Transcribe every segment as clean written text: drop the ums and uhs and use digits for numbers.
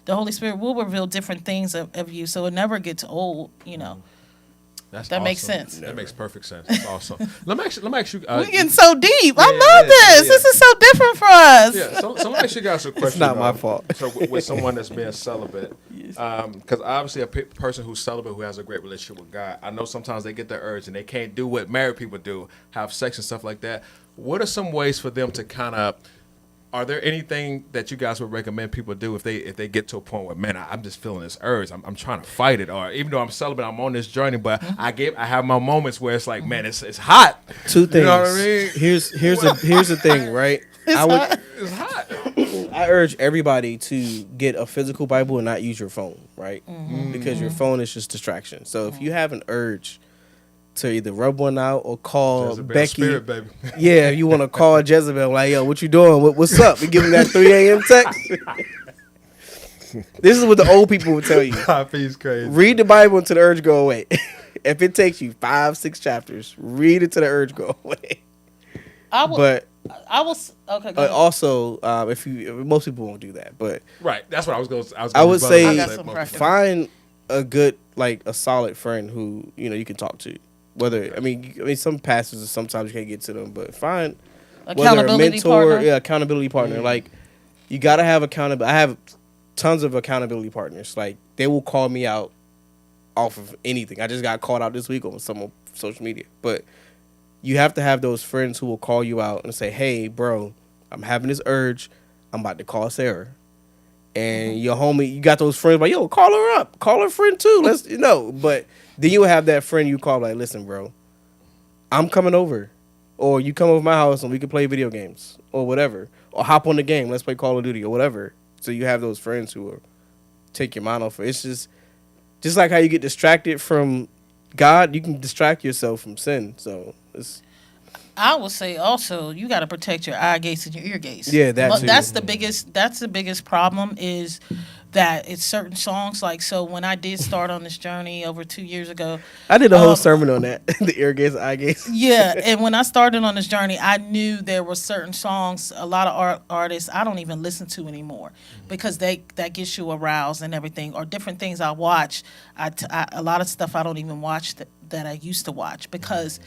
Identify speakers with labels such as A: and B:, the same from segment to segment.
A: the Holy Spirit will reveal different things of you, so it never gets old.
B: That's
A: That
B: awesome.
A: makes sense.
B: That makes perfect sense. That's awesome. Let me ask you.
A: We're getting so deep. I love this.
B: Yeah.
A: This is so different for us.
B: Yeah, so let me ask you guys a question.
C: It's not my fault.
B: So with someone that's being celibate, because obviously a person who's celibate who has a great relationship with God, I know sometimes they get the urge and they can't do what married people do, have sex and stuff like that. What are some ways for them to kind of? Are there anything that you guys would recommend people do if they get to a point where, man, I'm just feeling this urge, I'm trying to fight it, or even though I'm celibate, I'm on this journey, but I have my moments where it's like, man, it's hot.
C: Two things.
B: You know what I mean?
C: Here's the thing, right?
B: It's hot.
C: I urge everybody to get a physical Bible and not use your phone, right? Because your phone is just distraction. So if you have an urge to either rub one out or call
B: Jezebel
C: Becky.
B: spirit, baby.
C: Yeah, if you want to call Jezebel, like, yo, what you doing? What's up? You give them that 3 a.m. text. This is what the old people would tell you.
B: He's crazy.
C: Read the Bible until the urge go away. If it takes you 5-6 chapters, read it till the urge go away.
A: Okay. Go
C: Also, if most people won't do that, but
B: Right. That's what I was going to
C: I would say
A: I got some practice.
C: find a good, like a solid friend who you can talk to. Whether I mean, some pastors sometimes you can't get to them, but find whether a mentor, accountability partner. Like you gotta have accountability. I have tons of accountability partners. Like they will call me out off of anything. I just got called out this week on some social media, but you have to have those friends who will call you out and say, "Hey, bro, I'm having this urge. I'm about to call Sarah." And your homie, you got those friends like, yo, call her up. Call her friend too. Let's, but then you'll have that friend you call like, listen, bro, I'm coming over. Or you come over my house and we can play video games or whatever. Or hop on the game. Let's play Call of Duty or whatever. So you have those friends who will take your mind off it. It's just like how you get distracted from God, you can distract yourself from sin. So
A: I would say also you got to protect your eye gates and your ear gates.
C: Yeah, that too.
A: That's the biggest problem is that it's certain songs. Like, so when I did start on this journey over 2 years ago,
C: I did a whole sermon on that, the ear gates, eye gates.
A: Yeah, and when I started on this journey, I knew there were certain songs, a lot of artists I don't even listen to anymore because that gets you aroused and everything, or different things I watch. A lot of stuff I don't even watch that I used to watch because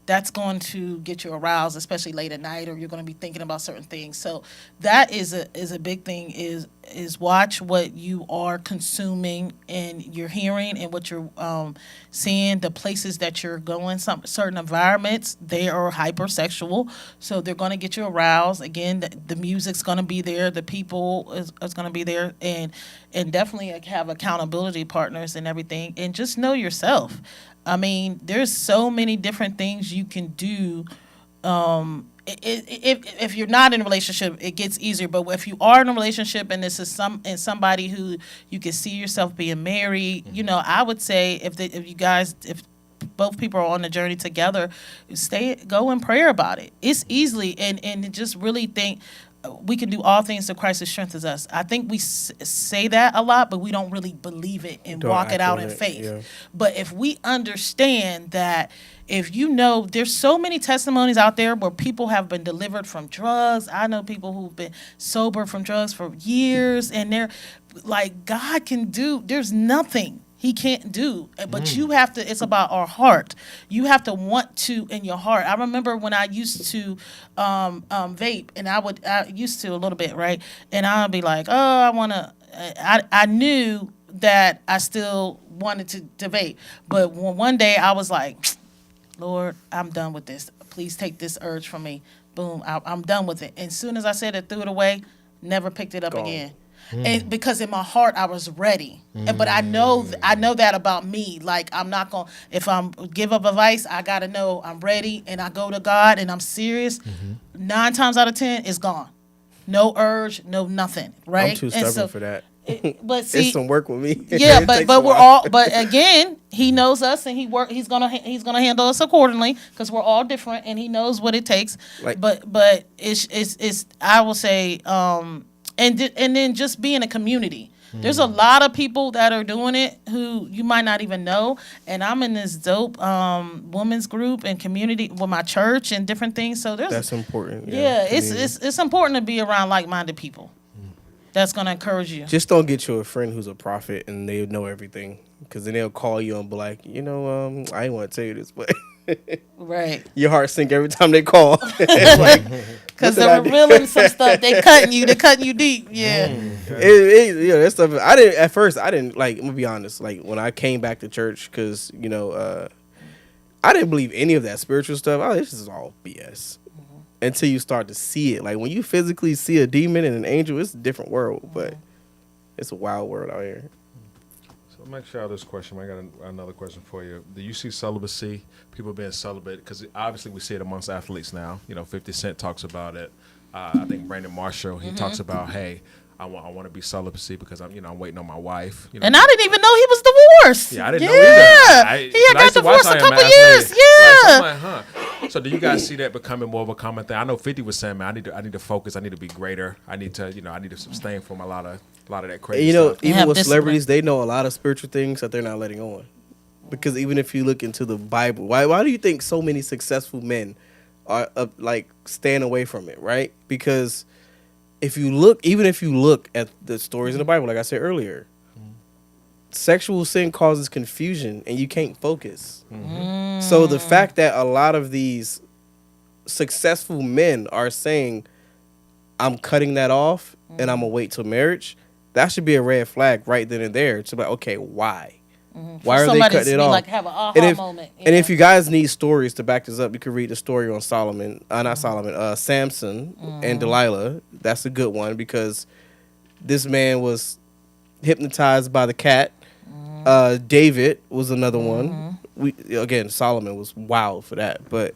A: that's going to get you aroused, especially late at night, or you're going to be thinking about certain things. So that is a big thing. Is watch what you are consuming and you're hearing and what you're seeing. The places that you're going, some certain environments, they are hypersexual, so they're going to get you aroused. Again, the music's going to be there, the people is going to be there, and definitely have accountability partners and everything, and just know yourself. I mean, there's so many different things you can do. If you're not in a relationship, it gets easier. But if you are in a relationship and this is somebody who you can see yourself being married, I would say if both people are on the journey together, go in prayer about it. It's easily and just really think. We can do all things through Christ who strengthens us. I think we say that a lot, but we don't really believe it and walk it out in faith. Yeah. But if we understand that, there's so many testimonies out there where people have been delivered from drugs. I know people who've been sober from drugs for years, and they're like, God can do, there's nothing He can't do, but you have to, it's about our heart. You have to want to in your heart. I remember when I used to vape, and I used to a little bit, right? And I'd be like, I knew that I still wanted to vape. But one day I was like, Lord, I'm done with this. Please take this urge from me. Boom, I'm done with it. And as soon as I said it, threw it away, never picked it up again. And because in my heart I was ready, but I know that about me. Like, I'm not gonna, if I'm give up a vice, I gotta know I'm ready, and I go to God and I'm serious. 9 times out of 10, it's gone. No urge, no nothing. Right?
C: I'm too stubborn for that.
A: But see,
C: it's some work with me.
A: Yeah, but we're all. But again, He knows us, and He's gonna handle us accordingly because we're all different, and He knows what it takes. But it's I will say. And then just be in a community. There's a lot of people that are doing it who you might not even know. And I'm in this dope women's group and community with my church and different things. So that's
C: important.
A: Yeah, it's important to be around like-minded people. that's going to encourage you.
C: Just don't get you a friend who's a prophet and they know everything, because then they'll call you and be like, I didn't want to tell you this, but
A: right.
C: Your heart sink every time they call.
A: Because they're revealing some stuff. They're cutting you deep. Yeah.
C: That stuff. At first I didn't like. I'm gonna be honest. Like when I came back to church, because I didn't believe any of that spiritual stuff. Oh, this is all BS. Until you start to see it. Like when you physically see a demon and an angel, it's a different world. But it's a wild world out here.
B: So make sure this question. I got another question for you. Do you see celibacy, people being celibate? Because obviously we see it amongst athletes now. 50 Cent talks about it. I think Brandon Marshall, he talks about, hey, I want to be celibacy because I'm waiting on my wife.
A: And I didn't even know he was divorced.
B: Yeah, I didn't know either.
A: He had got divorced a couple years.
B: Right,
A: Yeah.
B: so I'm like, huh. So do you guys see that becoming more of a common thing? I know 50 was saying, man, I need to focus. I need to be greater. I need to abstain from a lot of that crazy stuff.
C: Even with celebrities, they know a lot of spiritual things that they're not letting on. Because even if you look into the Bible, why do you think so many successful men are staying away from it, right? Because if you look at the stories in the Bible, like I said earlier, sexual sin causes confusion and you can't focus. So the fact that a lot of these successful men are saying, I'm cutting that off and I'm gonna wait till marriage, that should be a red flag right then and there. To be like, okay, why? Why are they cutting it off?
A: Like have an aha moment.
C: And if you guys need stories to back this up, you can read the story on Samson and Delilah. That's a good one because this man was hypnotized by the cat. David was another one. Solomon was wild for that. But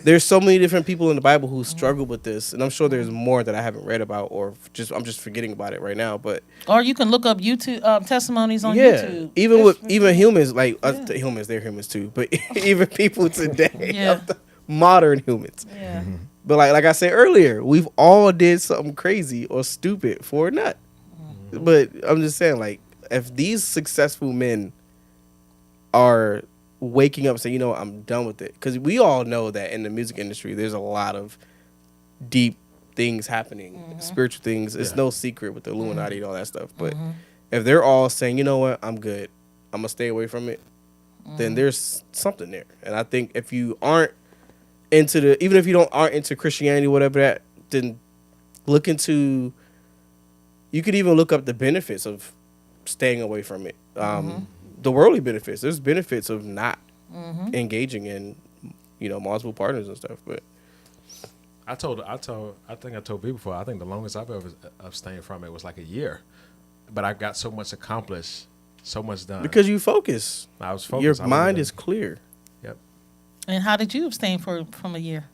C: there's so many different people in the Bible who struggle with this, and I'm sure there's more that I haven't read about, or I'm just forgetting about it right now. But
A: or you can look up YouTube testimonies on YouTube.
C: Even humans, humans, they're humans too. But even people today, modern humans.
A: Yeah.
C: But like I said earlier, we've all did something crazy or stupid for a nut. But I'm just saying, like, if these successful men are waking up and saying, I'm done with it. Because we all know that in the music industry, there's a lot of deep things happening, spiritual things. It's no secret with the Illuminati and all that stuff. But if they're all saying, you know what, I'm good, I'm going to stay away from it, then there's something there. And I think if you aren't into even if you aren't into Christianity, whatever that, then look into, you could even look up the benefits of staying away from it. The worldly benefits. There's benefits of not engaging in, multiple partners and stuff. But
B: I think I told people before. I think the longest I've ever abstained from it was like a year, but I got so much accomplished, so much done
C: because you focus.
B: I was focused.
C: Your mind is clear.
B: Yep.
A: And how did you abstain from a year?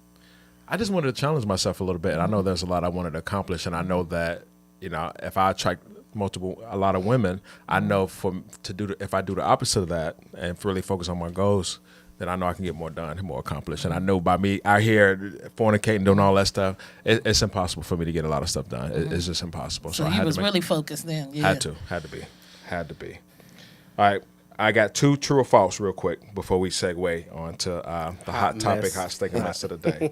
B: I just wanted to challenge myself a little bit. And I know there's a lot I wanted to accomplish, and I know that if I attract a lot of women, I know if I do the opposite of that and really focus on my goals, then I know I can get more done and more accomplished. And I know by me out here fornicating, doing all that stuff, it's impossible for me to get a lot of stuff done. It's just impossible.
A: So you was really focused then. Yeah.
B: Had to be. All right, I got 2 true or false real quick before we segue on to the hot topic, hot steak and mess of the day.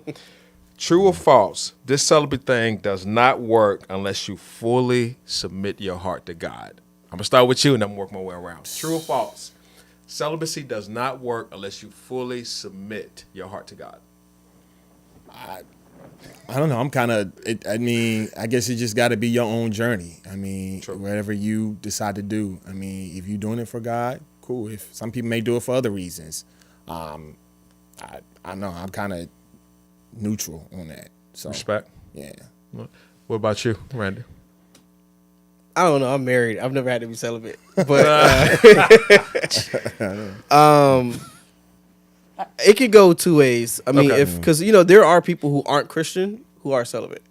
B: True or false, this celibate thing does not work unless you fully submit your heart to God. I'm going to start with you and I'm going to work my way around. True or false, celibacy does not work unless you fully submit your heart to God.
D: I don't know. I'm kind of, I guess it just got to be your own journey. True. Whatever you decide to do. If you're doing it for God, cool. If some people may do it for other reasons. I know I'm kind of neutral on that. So
B: respect.
D: Yeah.
B: What about you, Randy?
C: I don't know. I'm married. I've never had to be celibate, but it could go 2 ways. Because there are people who aren't Christian who are celibate.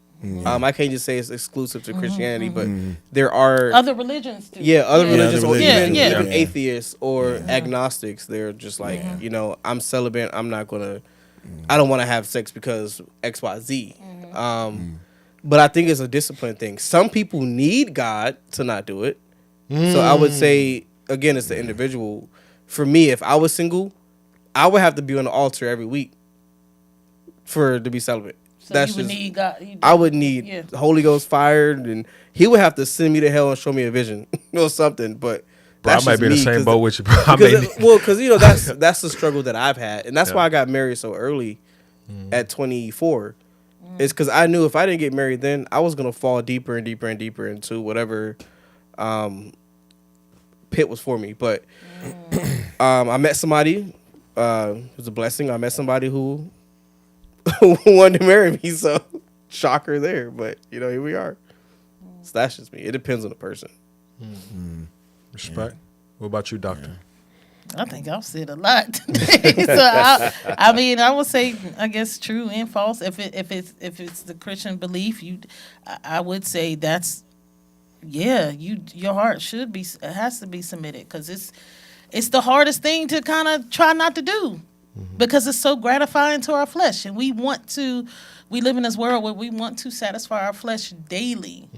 C: I can't just say it's exclusive to Christianity, but there are
A: other religions too.
C: Yeah, other religions, or even
A: Yeah.
C: atheists or agnostics. They're just like, I'm celibate. I'm not gonna. I don't want to have sex because X, Y, Z. But I think it's a discipline thing. Some people need God to not do it. So I would say, again, it's the individual. For me, if I was single, I would have to be on the altar every week to be celibate.
A: So
C: that's
A: you would
C: just
A: need God.
C: I would need the Holy Ghost fired, and He would have to send me to hell and show me a vision or something. But
B: Bro,
C: that's
B: I might
C: just
B: be in the
C: me,
B: same
C: 'cause
B: boat with you, bro.
C: because you know that's the struggle that I've had, and that's
B: Yeah.
C: why I got married so early, at 24. It's because I knew if I didn't get married then, I was gonna fall deeper and deeper and deeper into whatever pit was for me. But I met somebody. It was a blessing. I met somebody who wanted to marry me. So shocker there. But you know, here we are. So that's just me. It depends on the person.
B: Respect. What about you, doctor?
A: I think I've said a lot today. So I mean, I would say, I guess, true and false. If it's the Christian belief, I would say that's, your heart has to be submitted, because it's the hardest thing to kind of try not to do, because it's so gratifying to our flesh, and we live in this world where we want to satisfy our flesh daily.